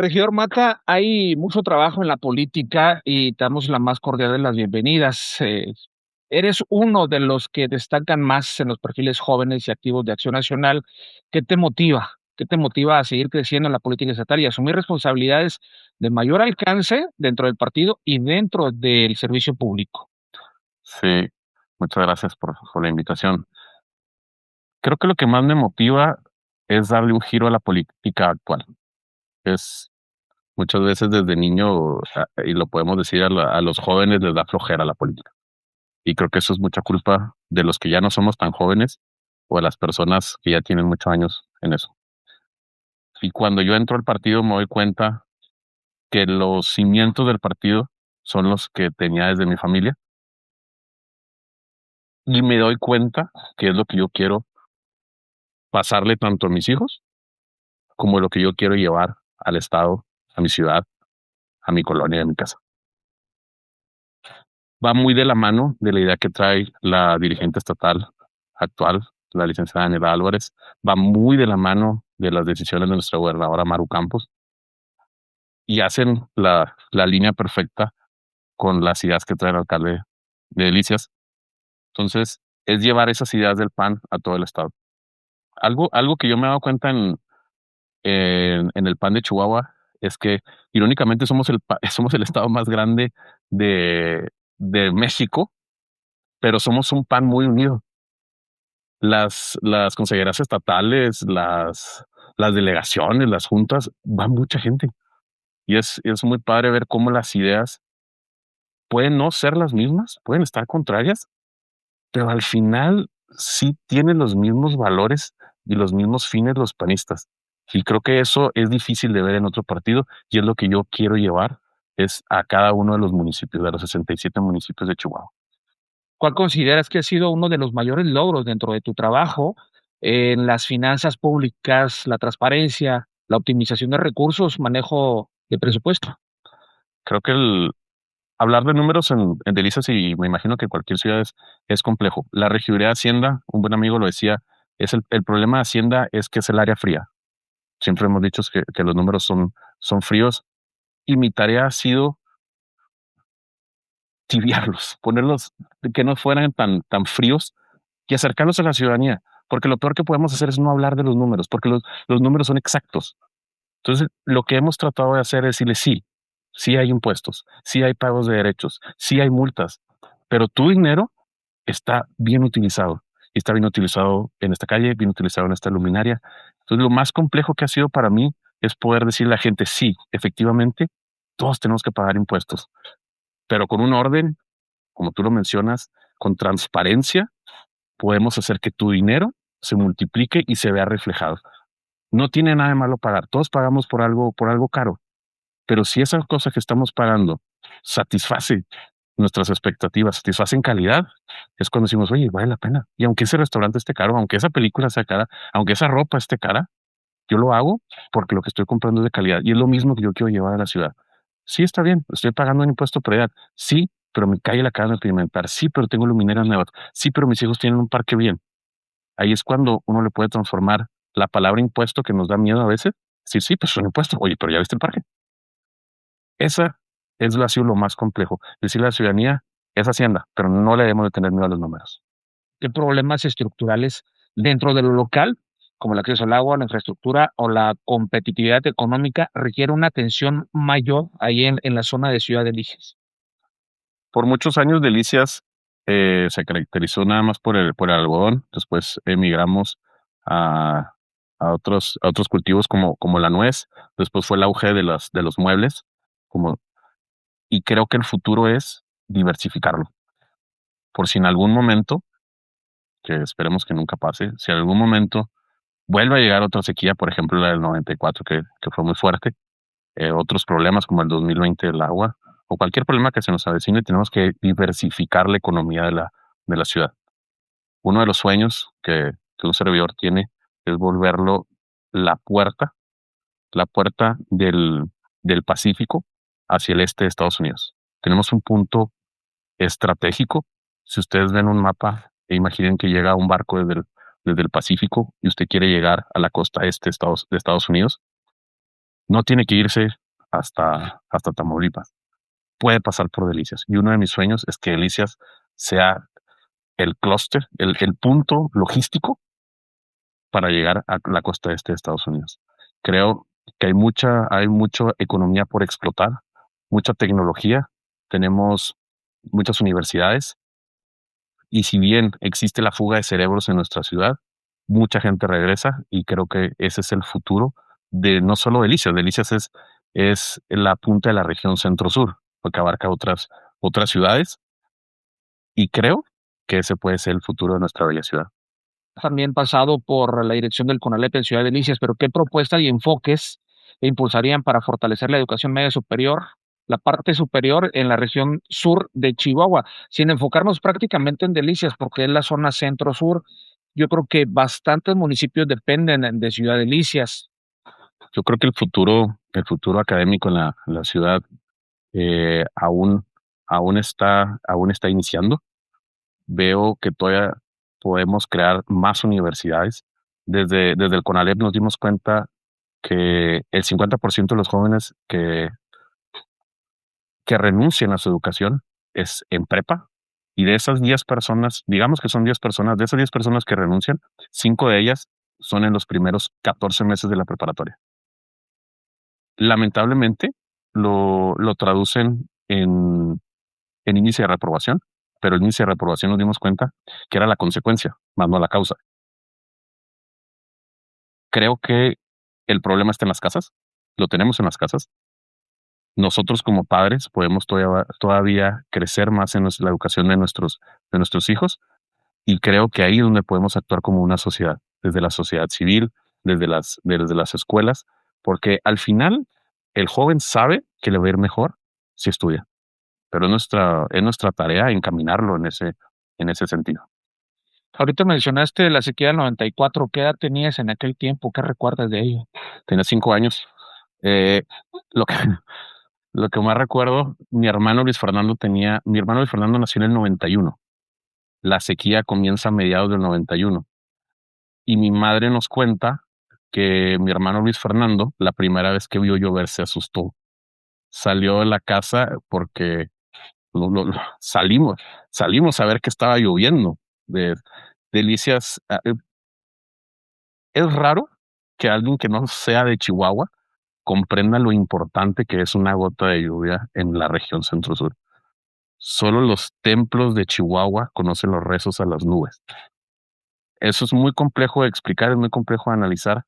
Regidor Mata, hay mucho trabajo en la política y te damos la más cordial de las bienvenidas. Eres uno de los que destacan más en los perfiles jóvenes y activos de Acción Nacional. ¿Qué te motiva? ¿Qué te motiva a seguir creciendo en la política estatal y asumir responsabilidades de mayor alcance dentro del partido y dentro del servicio público? Sí, muchas gracias por la invitación. Creo que lo que más me motiva es darle un giro a la política actual. Es muchas veces desde niño, y lo podemos decir a los jóvenes les da flojera la política. Y creo que eso es mucha culpa de los que ya no somos tan jóvenes o de las personas que ya tienen muchos años en eso. Y cuando yo entro al partido me doy cuenta que los cimientos del partido son los que tenía desde mi familia y me doy cuenta que es lo que yo quiero pasarle tanto a mis hijos como lo que yo quiero llevar al estado, a mi ciudad, a mi colonia, a mi casa. Va muy de la mano de la idea que trae la dirigente estatal actual, la licenciada Daniela Álvarez, va muy de la mano de las decisiones de nuestra gobernadora Maru Campos y hacen la línea perfecta con las ideas que trae el alcalde de Delicias. Entonces, es llevar esas ideas del PAN a todo el estado. Algo que yo me he dado cuenta en el PAN de Chihuahua es que irónicamente somos el estado más grande de, de México, pero somos un PAN muy unido. Las consejeras estatales, las delegaciones, las juntas, van mucha gente. Y es muy padre ver cómo las ideas pueden no ser las mismas, pueden estar contrarias, pero al final sí tienen los mismos valores y los mismos fines los panistas. Y creo que eso es difícil de ver en otro partido y es lo que yo quiero llevar es a cada uno de los municipios, de los 67 municipios de Chihuahua. ¿Cuál consideras que ha sido uno de los mayores logros dentro de tu trabajo en las finanzas públicas, la transparencia, la optimización de recursos, manejo de presupuesto? Creo que hablar de números en Delicias y me imagino que cualquier ciudad es complejo. La regiduría de Hacienda, un buen amigo lo decía, es el problema de Hacienda es que es el área fría. Siempre hemos dicho que los números son fríos y mi tarea ha sido tibiarlos, ponerlos, que no fueran tan fríos y acercarlos a la ciudadanía, porque lo peor que podemos hacer es no hablar de los números, porque los números son exactos. Entonces, lo que hemos tratado de hacer es decirle, sí, sí hay impuestos, sí hay pagos de derechos, sí hay multas, pero tu dinero está bien utilizado. Y está bien utilizado en esta calle, bien utilizado en esta luminaria. Entonces, lo más complejo que ha sido para mí es poder decirle a la gente, sí, efectivamente, todos tenemos que pagar impuestos, pero con un orden, como tú lo mencionas, con transparencia, podemos hacer que tu dinero se multiplique y se vea reflejado. No tiene nada de malo pagar. Todos pagamos por algo caro, pero si esa cosa que estamos pagando satisface nuestras expectativas, satisface en calidad, es cuando decimos, oye, vale la pena. Y aunque ese restaurante esté caro, aunque esa película sea cara, aunque esa ropa esté cara, yo lo hago porque lo que estoy comprando es de calidad. Y es lo mismo que yo quiero llevar a la ciudad. Sí, está bien, estoy pagando un impuesto predial. Sí, pero mi calle la acaban de pavimentar. Sí, pero tengo luminarias nuevas. Sí, pero mis hijos tienen un parque bien. Ahí es cuando uno le puede transformar la palabra impuesto que nos da miedo a veces. Sí, sí, pues es un impuesto. Oye, pero ya viste el parque. Esa ha sido lo más complejo. Decirle a la ciudadanía, es Hacienda, pero no le debemos de tener miedo a los números. ¿Qué problemas estructurales dentro de lo local, como el acceso al agua, la infraestructura o la competitividad económica, requiere una atención mayor ahí en la zona de Ciudad de Liges? Por muchos años, Delicias se caracterizó nada más por el algodón. Después emigramos a, a otros cultivos como la nuez. Después fue el auge de los muebles. Como, y creo que el futuro es diversificarlo. Por si en algún momento, que esperemos que nunca pase, si en algún momento vuelve a llegar otra sequía, por ejemplo la del 94, que fue muy fuerte, otros problemas como el 2020 del agua, o cualquier problema que se nos avecine, tenemos que diversificar la economía de la ciudad. Uno de los sueños que un servidor tiene es volverlo la puerta, la puerta del Pacífico hacia el este de Estados Unidos. Tenemos un punto estratégico. Si ustedes ven un mapa e imaginen que llega un barco desde el Pacífico y usted quiere llegar a la costa este de Estados Unidos, No tiene que irse hasta Tamaulipas. Puede pasar por Delicias. Y uno de mis sueños es que Delicias sea el clúster, el punto logístico para llegar a la costa este de Estados Unidos. Creo que hay mucha economía por explotar, mucha tecnología, tenemos muchas universidades y si bien existe la fuga de cerebros en nuestra ciudad, mucha gente regresa y creo que ese es el futuro de no solo Delicias. Delicias es la punta de la región centro-sur, porque abarca otras ciudades y creo que ese puede ser el futuro de nuestra bella ciudad. También pasado por la dirección del CONALEP en Ciudad Delicias, pero ¿qué propuestas y enfoques impulsarían para fortalecer la educación media superior, la parte superior en la región sur de Chihuahua, sin enfocarnos prácticamente en Delicias, porque es la zona centro-sur? Yo creo que bastantes municipios dependen de Ciudad Delicias. Yo creo que el futuro académico en la ciudad eh, aún, aún está iniciando. Veo que todavía podemos crear más universidades. Desde el CONALEP nos dimos cuenta que el 50% de los jóvenes que renuncian a su educación es en prepa. Y de esas 10 personas, digamos que son 10 personas, de esas 10 personas que renuncian, 5 de ellas son en los primeros 14 meses de la preparatoria. Lamentablemente, lo traducen en índice de reprobación, pero el índice de reprobación nos dimos cuenta que era la consecuencia, más no la causa. Creo que el problema está en las casas, lo tenemos en las casas. Nosotros como padres podemos todavía crecer más en la educación de nuestros hijos y creo que ahí es donde podemos actuar como una sociedad, desde la sociedad civil, desde las escuelas, porque al final el joven sabe que le va a ir mejor si estudia, pero es nuestra tarea encaminarlo en ese sentido. Ahorita mencionaste la sequía del 94. ¿Qué edad tenías en aquel tiempo? ¿Qué recuerdas de ello? Tenía 5 años. Eh, lo que, lo que más recuerdo, mi hermano Luis Fernando nació en el 91. La sequía comienza a mediados del 91. Y mi madre nos cuenta que mi hermano Luis Fernando, la primera vez que vio llover, se asustó. Salió de la casa porque salimos a ver que estaba lloviendo. De Delicias. Es raro que alguien que no sea de Chihuahua comprenda lo importante que es una gota de lluvia en la región centro-sur. Solo los templos de Chihuahua conocen los rezos a las nubes. Eso es muy complejo de explicar, es muy complejo de analizar,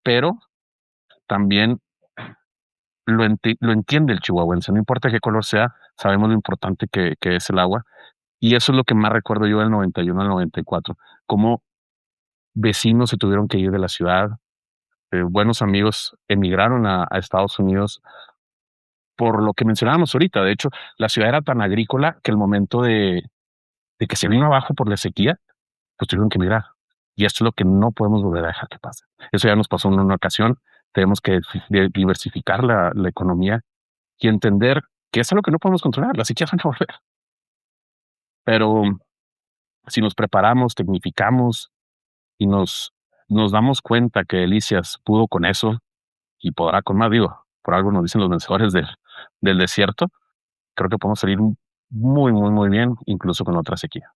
pero también lo entiende el chihuahuense. No importa qué color sea, sabemos lo importante que es el agua. Y eso es lo que más recuerdo yo del 91 al 94. Cómo vecinos se tuvieron que ir de la ciudad, buenos amigos emigraron a Estados Unidos por lo que mencionábamos ahorita. De hecho, la ciudad era tan agrícola que el momento de que se vino abajo por la sequía, pues tuvieron que emigrar. Y esto es lo que no podemos volver a dejar que pase. Eso ya nos pasó en una ocasión. Tenemos que diversificar la economía y entender que es algo que no podemos controlar. Las sequías van a volver. Pero si nos preparamos, tecnificamos y nos damos cuenta que Delicias pudo con eso y podrá con más, digo, por algo nos dicen los vencedores del desierto, creo que podemos salir muy, muy, muy bien, incluso con otra sequía.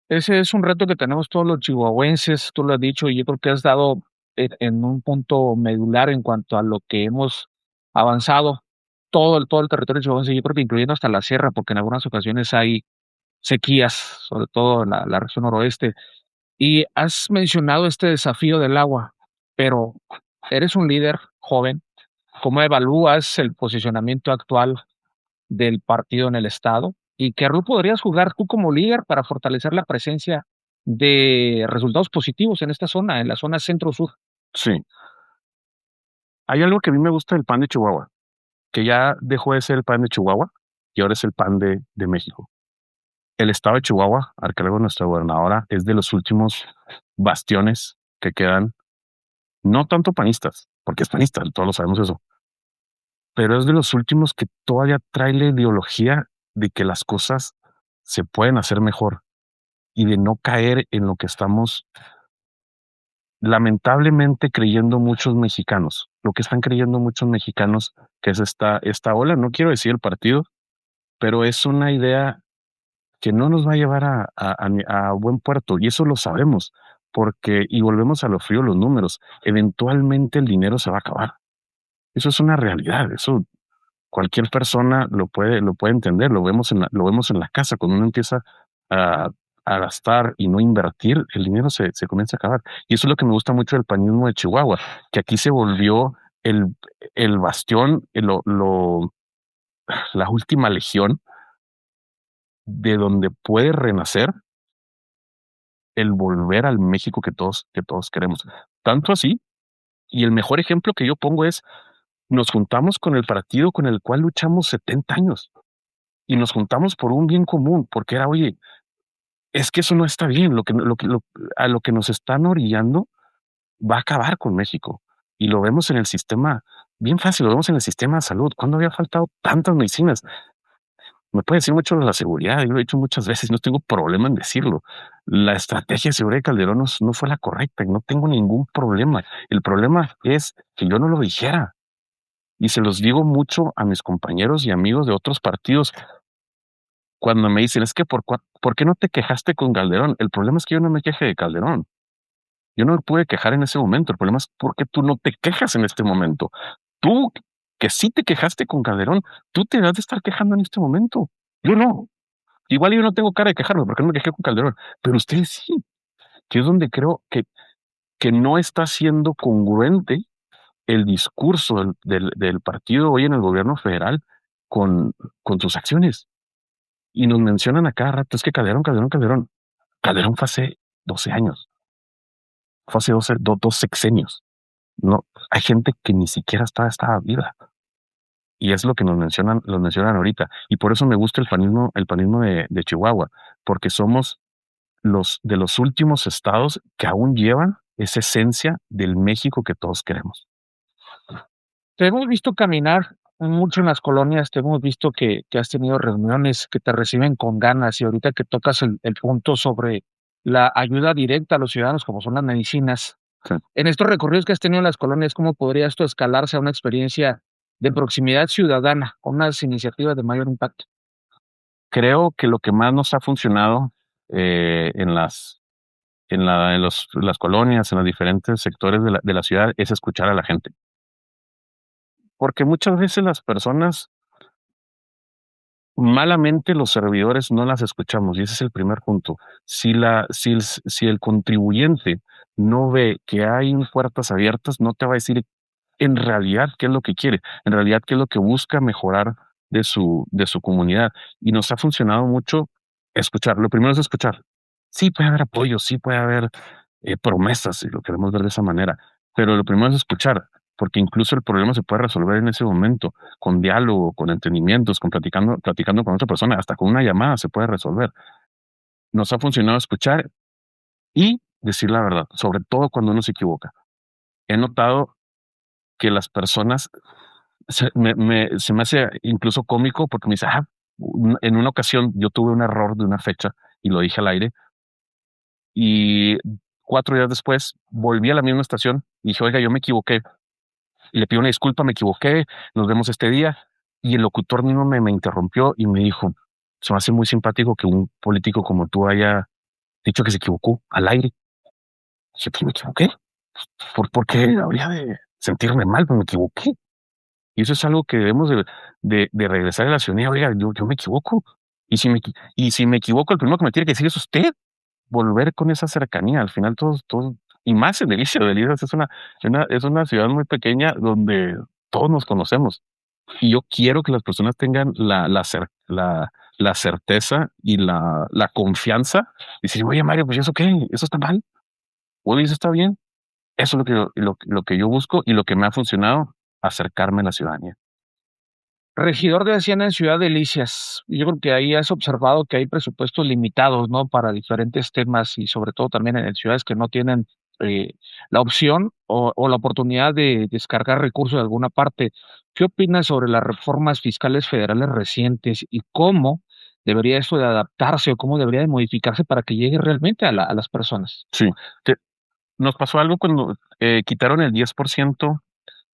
Ese es un reto que tenemos todos los chihuahuenses, tú lo has dicho, y yo creo que has dado en un punto medular en cuanto a lo que hemos avanzado todo el territorio chihuahuense, yo creo que incluyendo hasta la sierra, porque en algunas ocasiones hay sequías, sobre todo en la región noroeste. Y has mencionado este desafío del agua, pero eres un líder joven. ¿Cómo evalúas el posicionamiento actual del partido en el estado? ¿Y qué rol podrías jugar tú como líder para fortalecer la presencia de resultados positivos en esta zona, en la zona centro-sur? Sí, hay algo que a mí me gusta del pan de Chihuahua, que ya dejó de ser el pan de Chihuahua y ahora es el pan de México. El estado de Chihuahua, al cargo de nuestra gobernadora, es de los últimos bastiones que quedan, no tanto panistas, porque es panista, todos lo sabemos eso, pero es de los últimos que todavía trae la ideología de que las cosas se pueden hacer mejor y de no caer en lo que estamos lamentablemente creyendo muchos mexicanos, lo que están creyendo muchos mexicanos, que es esta ola, no quiero decir el partido, pero es una idea que no nos va a llevar a buen puerto, y eso lo sabemos, porque, y volvemos a lo frío, los números, eventualmente el dinero se va a acabar. Eso es una realidad, eso cualquier persona lo puede entender, lo vemos en la casa, cuando uno empieza a, a gastar y no invertir, el dinero se comienza a acabar. Y eso es lo que me gusta mucho del panismo de Chihuahua, que aquí se volvió el, el bastión, la última legión de donde puede renacer el volver al México que todos queremos. Tanto así, y el mejor ejemplo que yo pongo es, nos juntamos con el partido con el cual luchamos 70 años y nos juntamos por un bien común, porque era, oye, es que eso no está bien, a lo que nos están orillando va a acabar con México. Y lo vemos en el sistema, bien fácil, lo vemos en el sistema de salud. ¿Cuándo había faltado tantas medicinas? Me puede decir mucho de la seguridad, yo lo he dicho muchas veces, no tengo problema en decirlo. La estrategia de seguridad de Calderón no fue la correcta y no tengo ningún problema. El problema es que yo no lo dijera. Y se los digo mucho a mis compañeros y amigos de otros partidos cuando me dicen, es que ¿por qué no te quejaste con Calderón? El problema es que yo no me queje de Calderón. Yo no me pude quejar en ese momento. El problema es porque tú no te quejas en este momento. Tú, que sí te quejaste con Calderón, tú te debes de estar quejando en este momento. Yo no. Igual yo no tengo cara de quejarme porque no me quejé con Calderón, pero ustedes sí, que es donde creo que no está siendo congruente el discurso del partido hoy en el gobierno federal con, con sus acciones. Y nos mencionan a cada rato, es que Calderón, Calderón, Calderón. Calderón fue hace 12 años, fue hace 2 sexenios. No, hay gente que ni siquiera estaba viva. Y es lo que los mencionan ahorita. Y por eso me gusta el panismo de Chihuahua, porque somos los de los últimos estados que aún llevan esa esencia del México que todos queremos. Te hemos visto caminar mucho en las colonias, te hemos visto que has tenido reuniones que te reciben con ganas y ahorita que tocas el punto sobre la ayuda directa a los ciudadanos, como son las medicinas. Sí. En estos recorridos que has tenido en las colonias, ¿cómo podría esto escalarse a una experiencia de proximidad ciudadana, con unas iniciativas de mayor impacto? Creo que lo que más nos ha funcionado las colonias, en los diferentes sectores de la ciudad, es escuchar a la gente. Porque muchas veces las personas, malamente los servidores no las escuchamos, y ese es el primer punto. Si el contribuyente no ve que hay puertas abiertas, no te va a decir en realidad qué es lo que quiere, en realidad qué es lo que busca mejorar de su comunidad. Y nos ha funcionado mucho escuchar. Lo primero es escuchar. Sí puede haber apoyo, sí puede haber promesas, si lo queremos ver de esa manera, pero lo primero es escuchar, porque incluso el problema se puede resolver en ese momento, con diálogo, con entendimientos, platicando con otra persona, hasta con una llamada se puede resolver. Nos ha funcionado escuchar y decir la verdad, sobre todo cuando uno se equivoca. He notado que las personas se me hace incluso cómico porque me dice, en una ocasión yo tuve un error de una fecha y lo dije al aire y 4 días después volví a la misma estación y dije, oiga, yo me equivoqué. Y le pido una disculpa, me equivoqué, nos vemos este día. Y el locutor mismo me interrumpió y me dijo, se me hace muy simpático que un político como tú haya dicho que se equivocó al aire. Y dije, pues me equivoqué. ¿Por qué habría de sentirme mal? Pues me equivoqué. Y eso es algo que debemos de regresar a la ciudadanía. Oiga, yo me equivoco. Y si me equivoco, el primero que me tiene que decir es usted. Volver con esa cercanía. Al final todos, y más en Delicias es una ciudad muy pequeña donde todos nos conocemos. Y yo quiero que las personas tengan la certeza y la confianza. Y decir, oye, Mario, pues eso qué, eso está mal. Oye, eso está bien. Eso es lo que yo busco y lo que me ha funcionado, acercarme a la ciudadanía. Regidor de Hacienda en Ciudad Delicias. Yo creo que ahí has observado que hay presupuestos limitados, ¿no? Para diferentes temas y sobre todo también en ciudades que no tienen eh, la opción o la oportunidad de descargar recursos de alguna parte. ¿Qué opinas sobre las reformas fiscales federales recientes y cómo debería esto de adaptarse o cómo debería de modificarse para que llegue realmente a las personas? Sí, nos pasó algo cuando quitaron el 10%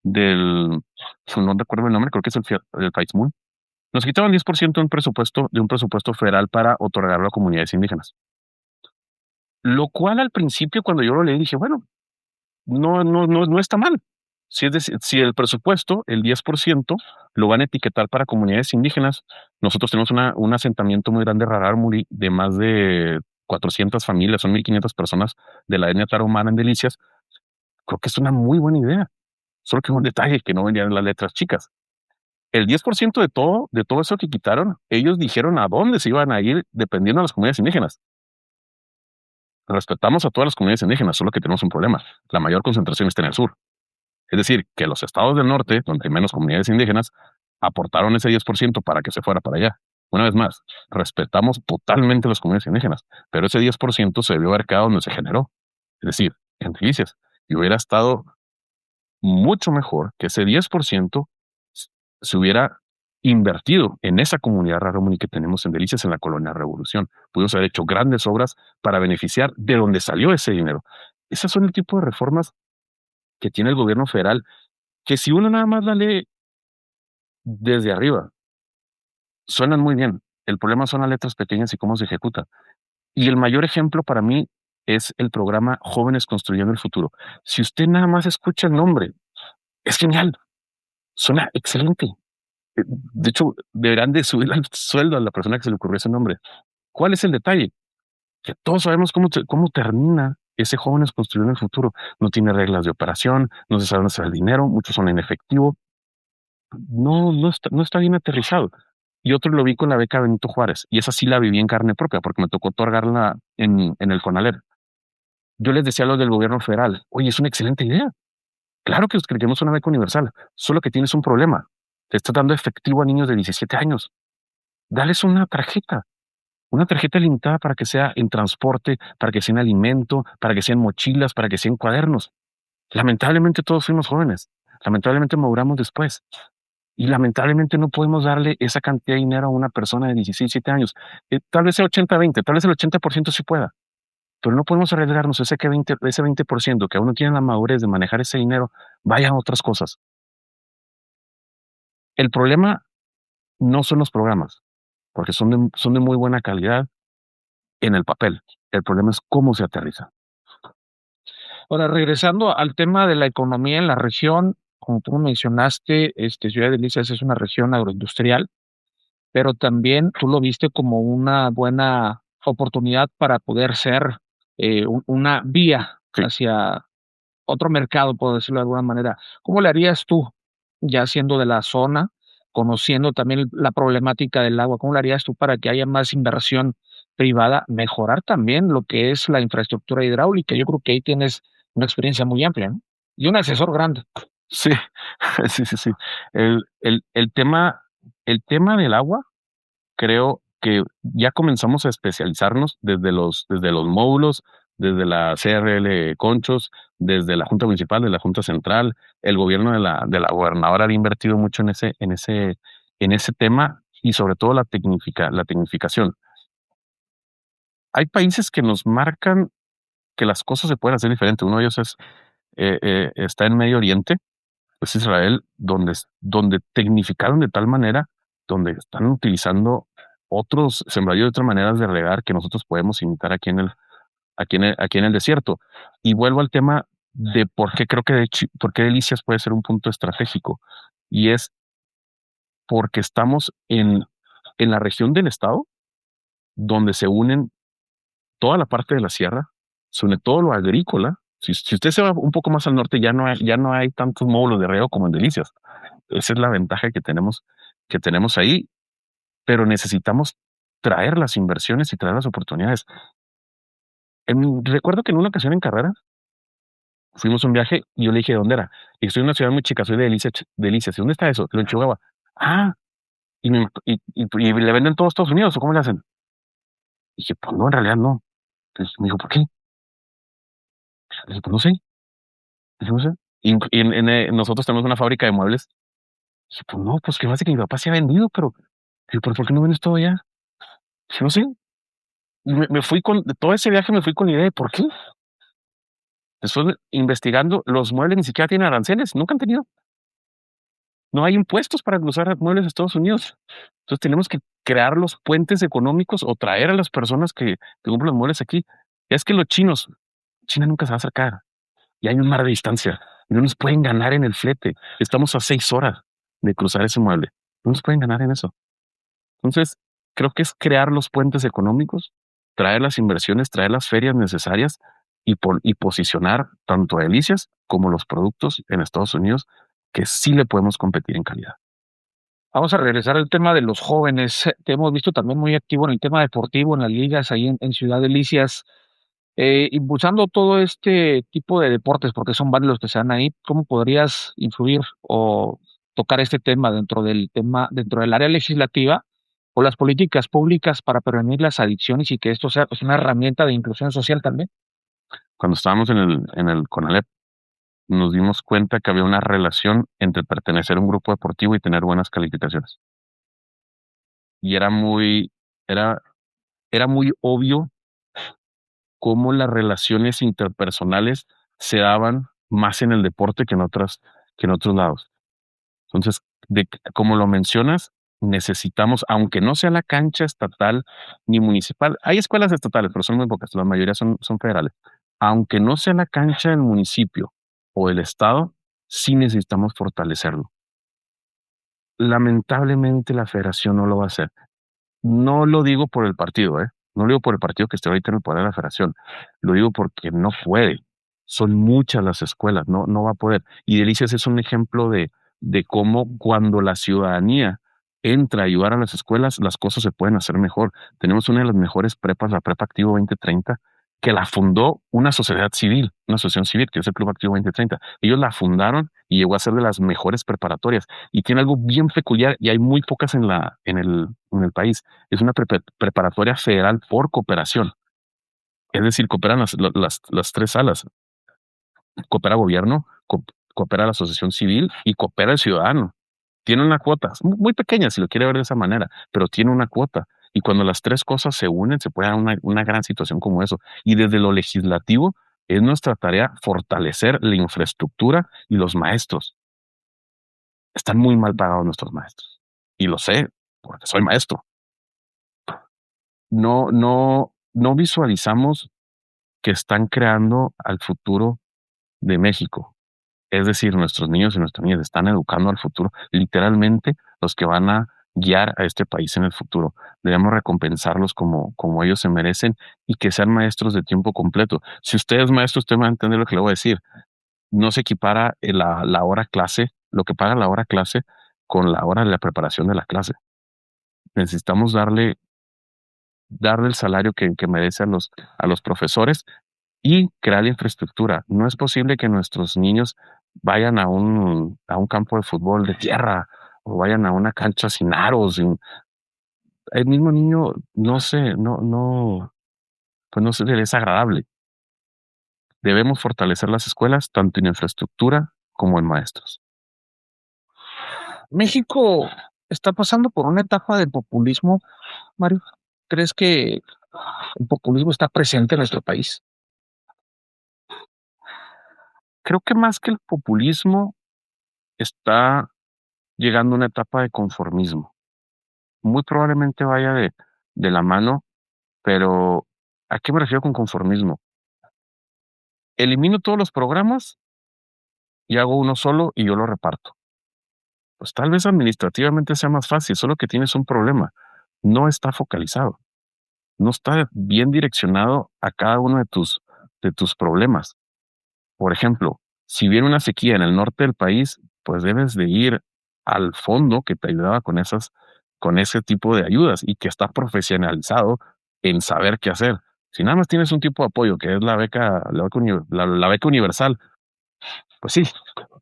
del, no recuerdo el nombre, creo que es el FAITSMUN. Nos quitaron 10% de un presupuesto federal para otorgarlo a comunidades indígenas. Lo cual al principio, cuando yo lo leí, dije, bueno, no está mal. Si es decir, si el presupuesto, el 10%, lo van a etiquetar para comunidades indígenas, nosotros tenemos un asentamiento muy grande, Rarámuri, de más de 400 familias, son 1,500 personas de la etnia tarahumara en Delicias. Creo que es una muy buena idea. Solo que un detalle que no venían en las letras chicas. El 10% de todo eso que quitaron, ellos dijeron a dónde se iban a ir dependiendo de las comunidades indígenas. Respetamos a todas las comunidades indígenas, solo que tenemos un problema. La mayor concentración está en el sur. Es decir, que los estados del norte, donde hay menos comunidades indígenas, aportaron ese 10% para que se fuera para allá. Una vez más, respetamos totalmente las comunidades indígenas, pero ese 10% se debió haber quedado donde se generó. Es decir, en Delicias. Y hubiera estado mucho mejor que ese 10% se hubiera invertido en esa comunidad rarámuri que tenemos en Delicias en la Colonia Revolución. Pudimos haber hecho grandes obras para beneficiar de donde salió ese dinero. Esas son el tipo de reformas que tiene el gobierno federal, que si uno nada más la lee desde arriba, suenan muy bien. El problema son las letras pequeñas y cómo se ejecuta. Y el mayor ejemplo para mí es el programa Jóvenes Construyendo el Futuro. Si usted nada más escucha el nombre, es genial, suena excelente. De hecho, deberán de subir el sueldo a la persona que se le ocurrió ese nombre. ¿Cuál es el detalle? Que todos sabemos cómo termina ese Jóvenes Construyendo el Futuro. No tiene reglas de operación, no se sabe dónde se va el dinero, muchos son en efectivo. No está bien aterrizado. Y otro lo vi con la beca Benito Juárez, y esa sí la viví en carne propia, porque me tocó otorgarla en el CONALEP. Yo les decía a los del gobierno federal, oye, es una excelente idea. Claro que queremos una beca universal, solo que tienes un problema. Te estás dando efectivo a niños de 17 años. Dales una tarjeta limitada para que sea en transporte, para que sea en alimento, para que sea en mochilas, para que sea en cuadernos. Lamentablemente todos fuimos jóvenes. Lamentablemente maduramos después. Y lamentablemente no podemos darle esa cantidad de dinero a una persona de 16, 17 años. Tal vez sea 80-20, tal vez el 80% sí pueda, pero no podemos arriesgarnos ese 20% que aún no tiene la madurez de manejar ese dinero, vaya a otras cosas. El problema no son los programas, porque son de muy buena calidad en el papel. El problema es cómo se aterriza. Ahora, regresando al tema de la economía en la región, como tú mencionaste, Ciudad de Delicias es una región agroindustrial, pero también tú lo viste como una buena oportunidad para poder ser una vía Sí. hacia otro mercado, por decirlo de alguna manera. ¿Cómo le harías tú, ya siendo de la zona, conociendo también la problemática del agua? ¿Cómo le harías tú para que haya más inversión privada, mejorar también lo que es la infraestructura hidráulica? Yo creo que ahí tienes una experiencia muy amplia, ¿no? Y un asesor grande. Sí, sí. El tema del agua, creo que ya comenzamos a especializarnos desde los módulos, desde la CRL Conchos, desde la Junta Municipal, de la Junta Central. El gobierno de la gobernadora ha invertido mucho en ese tema y sobre todo la tecnificación. Hay países que nos marcan que las cosas se pueden hacer diferente. Uno de ellos está en Medio Oriente, es Israel, donde tecnificaron de tal manera, donde están utilizando otros sembradíos de otras maneras de regar que nosotros podemos imitar aquí en el desierto. Y vuelvo al tema de por qué creo que por qué Delicias puede ser un punto estratégico. Y es porque estamos en la región del estado donde se unen toda la parte de la sierra, se une todo lo agrícola. Si usted se va un poco más al norte, ya no hay tantos módulos de riego como en Delicias. Esa es la ventaja que tenemos ahí, pero necesitamos traer las inversiones y traer las oportunidades. Recuerdo que en una ocasión en carrera fuimos a un viaje y yo le dije, ¿dónde era? Y estoy en una ciudad muy chica, soy de Delicias. ¿Y dónde está eso? Lo en Chihuahua. Ah, y le venden todos Estados Unidos, ¿o cómo le hacen? Y dije, pues no, en realidad no. Entonces me dijo, ¿por qué? Le dije, pues no sé. Dije, no sé. Nosotros tenemos una fábrica de muebles. Dije, pues no, pues que me hace que mi papá se ha vendido, pero, dije, ¿pero por qué no vendes todo allá? Dije, no sé. Y me fui de todo ese viaje me fui con la idea de por qué. Después, investigando, los muebles ni siquiera tienen aranceles, nunca han tenido. No hay impuestos para usar muebles de Estados Unidos. Entonces tenemos que crear los puentes económicos o traer a las personas que compran los muebles aquí. Es que los chinos, China nunca se va a acercar y hay un mar de distancia. Y no nos pueden ganar en el flete. Estamos a 6 horas de cruzar ese mueble. No nos pueden ganar en eso. Entonces, creo que es crear los puentes económicos, traer las inversiones, traer las ferias necesarias y posicionar tanto a Delicias como los productos en Estados Unidos que sí le podemos competir en calidad. Vamos a regresar al tema de los jóvenes. Te hemos visto también muy activo en el tema deportivo, en las ligas ahí en Ciudad Delicias, impulsando todo este tipo de deportes, porque son varios los que se dan ahí. ¿Cómo podrías influir o tocar este dentro del área legislativa o las políticas públicas para prevenir las adicciones y que esto sea pues, una herramienta de inclusión social también? Cuando estábamos en el CONALEP, nos dimos cuenta que había una relación entre pertenecer a un grupo deportivo y tener buenas calificaciones. Y era, era muy obvio cómo las relaciones interpersonales se daban más en el deporte que en otros lados. Entonces, como lo mencionas, necesitamos, aunque no sea la cancha estatal ni municipal, hay escuelas estatales, pero son muy pocas, la mayoría son federales. Aunque no sea la cancha del municipio o del estado, sí necesitamos fortalecerlo. Lamentablemente la federación no lo va a hacer. No lo digo por el partido, ¿eh? No lo digo por el partido que esté ahorita en el poder de la federación. Lo digo porque no puede. Son muchas las escuelas, no va a poder. Y Delicias es un ejemplo de cómo cuando la ciudadanía entra a ayudar a las escuelas, las cosas se pueden hacer mejor. Tenemos una de las mejores prepas, la Prepa Activo 2030, que la fundó una sociedad civil, una asociación civil, que es el Club Activo 2030. Ellos la fundaron y llegó a ser de las mejores preparatorias. Y tiene algo bien peculiar y hay muy pocas en el país. Es una preparatoria federal por cooperación. Es decir, cooperan las tres salas. Coopera gobierno, coopera la asociación civil y coopera el ciudadano. Tiene una cuota, muy pequeña si lo quiere ver de esa manera, pero tiene una cuota. Y cuando las tres cosas se unen, se puede dar una gran situación como eso. Y desde lo legislativo, es nuestra tarea fortalecer la infraestructura y los maestros. Están muy mal pagados nuestros maestros. Y lo sé, porque soy maestro. No visualizamos que están creando al futuro de México. Es decir, nuestros niños y nuestras niñas están educando al futuro, literalmente los que van a guiar a este país en el futuro. Debemos recompensarlos como ellos se merecen y que sean maestros de tiempo completo. Si usted es maestro, usted me va a entender lo que le voy a decir. No se equipara la hora clase, lo que paga la hora clase con la hora de la preparación de la clase. Necesitamos darle el salario que merece a los profesores y crear la infraestructura. No es posible que nuestros niños vayan a un campo de fútbol de tierra o vayan a una cancha sin aros. El mismo niño pues no se le es agradable. Debemos fortalecer las escuelas tanto en infraestructura como en maestros. México está pasando por una etapa de populismo, Mario. ¿Crees que el populismo está presente en nuestro país? Creo que más que el populismo está llegando a una etapa de conformismo. Muy probablemente vaya de la mano. Pero, ¿a qué me refiero con conformismo? Elimino todos los programas y hago uno solo y yo lo reparto. Pues tal vez administrativamente sea más fácil, solo que tienes un problema. No está focalizado, no está bien direccionado a cada uno de tus problemas. Por ejemplo, si viene una sequía en el norte del país, pues debes de ir al fondo que te ayudaba con ese tipo de ayudas y que está profesionalizado en saber qué hacer. Si nada más tienes un tipo de apoyo que es la beca universal, pues sí,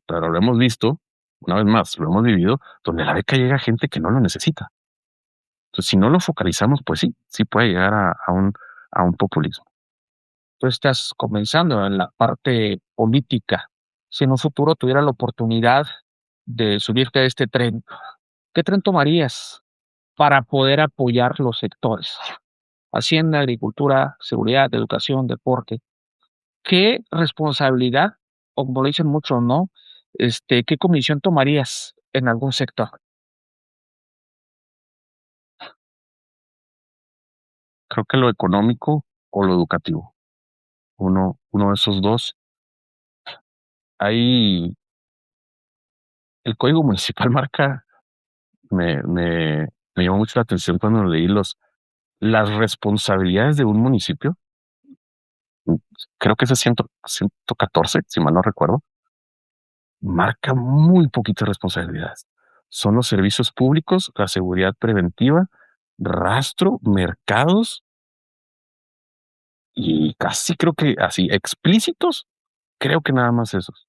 pero lo hemos visto, una vez más, lo hemos vivido, donde la beca llega a gente que no lo necesita. Entonces, si no lo focalizamos, pues sí puede llegar a un populismo. Tú estás comenzando en la parte política. Si en un futuro tuviera la oportunidad de subirte a este tren, ¿qué tren tomarías para poder apoyar los sectores? Hacienda, agricultura, seguridad, educación, deporte. ¿qué responsabilidad, o como lo dicen muchos, ¿no? ¿Qué comisión tomarías en algún sector? Creo que lo económico o lo educativo. Uno de esos dos. Ahí el código municipal marca, me llamó mucho la atención cuando leí las responsabilidades de un municipio. Creo que es el 114, si mal no recuerdo, marca muy poquitas responsabilidades. Son los servicios públicos, la seguridad preventiva, rastro, mercados y casi creo que así explícitos, creo que nada más esos.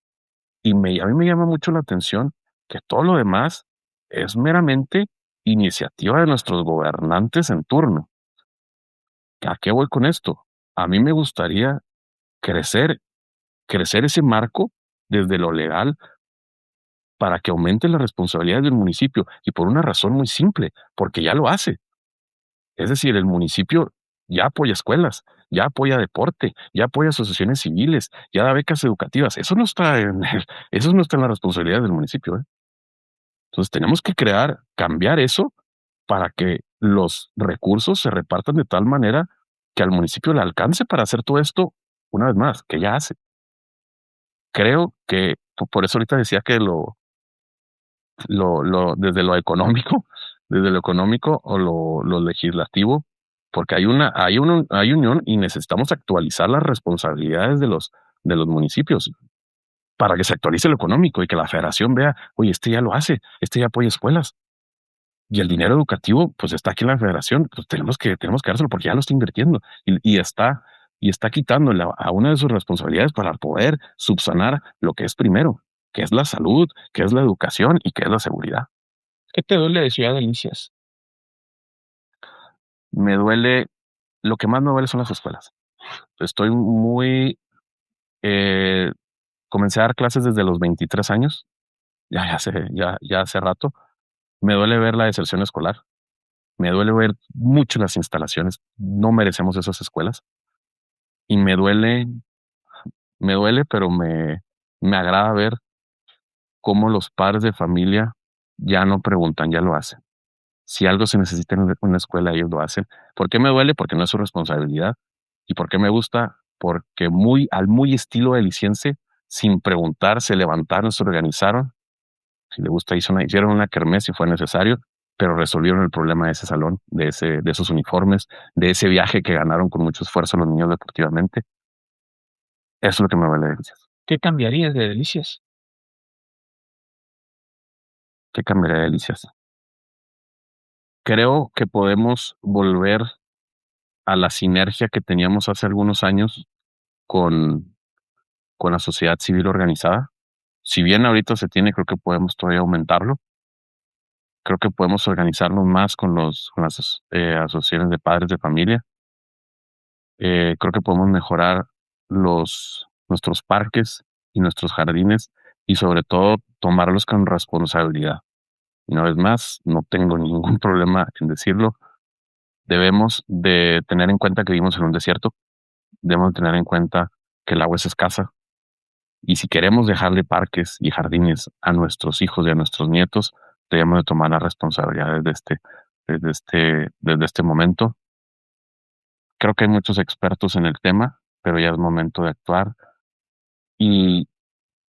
A mí me llama mucho la atención que todo lo demás es meramente iniciativa de nuestros gobernantes en turno. ¿A qué voy con esto? A mí me gustaría crecer, crecer ese marco desde lo legal para que aumente las responsabilidades del municipio y por una razón muy simple, porque ya lo hace. Es decir, el municipio ya apoya escuelas, ya apoya deporte, ya apoya asociaciones civiles, ya da becas educativas. Eso no está en la responsabilidad del municipio, ¿eh? Entonces tenemos que cambiar eso para que los recursos se repartan de tal manera que al municipio le alcance para hacer todo esto, una vez más, que ya hace. Creo que por eso ahorita decía que desde lo económico, desde lo económico o lo legislativo, porque hay unión y necesitamos actualizar las responsabilidades de los municipios para que se actualice lo económico y que la federación vea, oye, este ya lo hace, este ya apoya escuelas. Y el dinero educativo, pues está aquí en la federación, pues tenemos que dárselo porque ya lo está invirtiendo y está quitando a una de sus responsabilidades para poder subsanar lo que es primero, que es la salud, que es la educación y que es la seguridad. ¿Qué te duele de Ciudad Delicias? Me duele, lo que más me duele son las escuelas. Estoy muy, eh, comencé a dar clases desde los 23 años, ya hace rato. Me duele ver la deserción escolar, me duele ver mucho las instalaciones, no merecemos esas escuelas y me duele, pero me agrada ver cómo los padres de familia ya no preguntan, ya lo hacen. Si algo se necesita en una escuela, ellos lo hacen. ¿Por qué me duele? Porque no es su responsabilidad. ¿Y por qué me gusta? Porque al muy estilo deliciense, sin preguntar, se levantaron, se organizaron. Si le gusta, hicieron una kermés si fue necesario, pero resolvieron el problema de ese salón, de esos uniformes, de ese viaje que ganaron con mucho esfuerzo los niños deportivamente. Eso es lo que me duele de Delicias. ¿Qué cambiarías de Delicias? ¿Qué cambiaría de Delicias? Creo que podemos volver a la sinergia que teníamos hace algunos años con, con la sociedad civil organizada. Si bien ahorita se tiene, creo que podemos todavía aumentarlo. Creo que podemos organizarnos más con las asociaciones de padres de familia. Creo que podemos mejorar nuestros parques y nuestros jardines y sobre todo tomarlos con responsabilidad. Y una vez más, no tengo ningún problema en decirlo. Debemos de tener en cuenta que vivimos en un desierto. Debemos tener en cuenta que el agua es escasa. Y si queremos dejarle parques y jardines a nuestros hijos y a nuestros nietos, debemos de tomar las responsabilidades desde este momento. Creo que hay muchos expertos en el tema, pero ya es momento de actuar y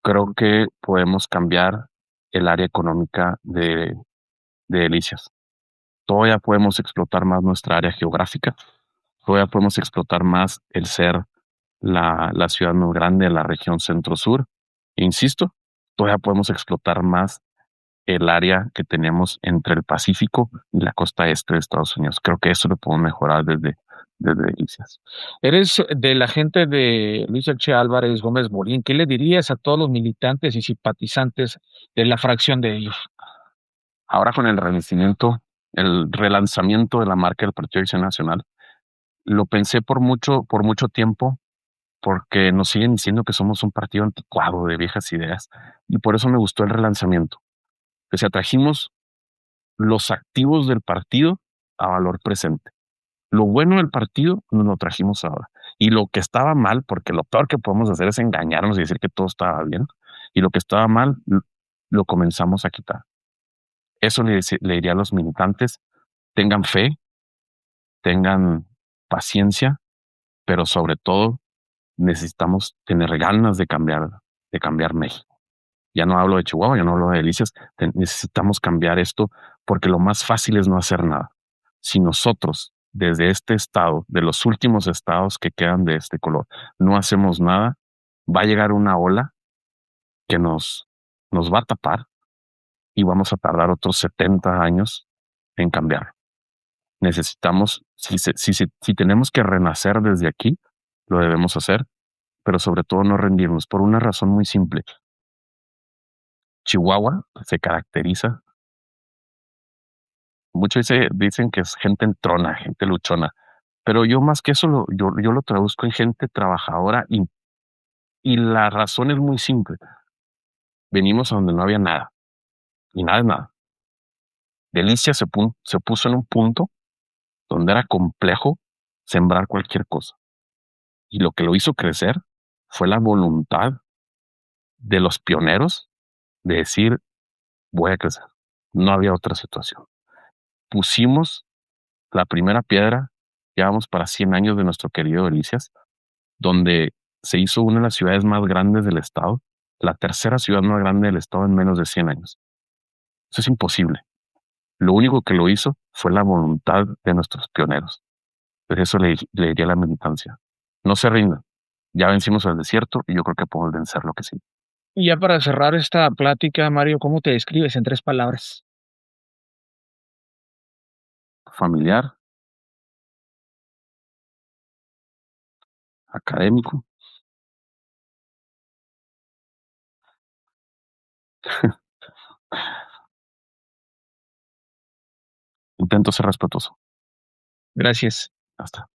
creo que podemos cambiar el área económica de Delicias. Todavía podemos explotar más nuestra área geográfica, todavía podemos explotar más el ser la ciudad más grande de la región centro-sur. E insisto, todavía podemos explotar más el área que tenemos entre el Pacífico y la costa este de Estados Unidos. Creo que eso lo podemos mejorar desde Delicias. Eres de la gente de Luis Elche Álvarez Gómez Morín. ¿Qué le dirías a todos los militantes y simpatizantes de la fracción de ellos? Ahora con el relanzamiento de la marca del Partido de Acción Nacional, lo pensé por mucho tiempo, porque nos siguen diciendo que somos un partido anticuado de viejas ideas, y por eso me gustó el relanzamiento. Que se atrajimos los activos del partido a valor presente. Lo bueno del partido nos lo trajimos ahora. Y lo que estaba mal, porque lo peor que podemos hacer es engañarnos y decir que todo estaba bien, y lo que estaba mal lo comenzamos a quitar. Eso le diría a los militantes: tengan fe, tengan paciencia, pero sobre todo necesitamos tener ganas de cambiar México. Ya no hablo de Chihuahua, ya no hablo de Delicias, necesitamos cambiar esto, porque lo más fácil es no hacer nada. Si nosotros, desde este estado, de los últimos estados que quedan de este color, no hacemos nada, va a llegar una ola que nos va a tapar y vamos a tardar otros 70 años en cambiar. Necesitamos, si tenemos que renacer desde aquí, lo debemos hacer, pero sobre todo no rendirnos por una razón muy simple. Chihuahua se caracteriza, muchos dicen que es gente entrona, gente luchona, pero yo más que eso, yo lo traduzco en gente trabajadora y la razón es muy simple. Venimos a donde no había nada y nada es nada. Delicia se puso en un punto donde era complejo sembrar cualquier cosa. Y lo que lo hizo crecer fue la voluntad de los pioneros de decir: voy a crecer. No había otra situación. Pusimos la primera piedra, ya vamos para 100 años de nuestro querido Delicias, donde se hizo una de las ciudades más grandes del estado, la tercera ciudad más grande del estado en menos de 100 años. Eso es imposible. Lo único que lo hizo fue la voluntad de nuestros pioneros. Por eso le diría a la militancia: no se rindan. Ya vencimos el desierto y yo creo que podemos vencer lo que sí. Y ya para cerrar esta plática, Mario, ¿cómo te describes en 3 palabras? Familiar, académico, intento ser respetuoso. Gracias. Hasta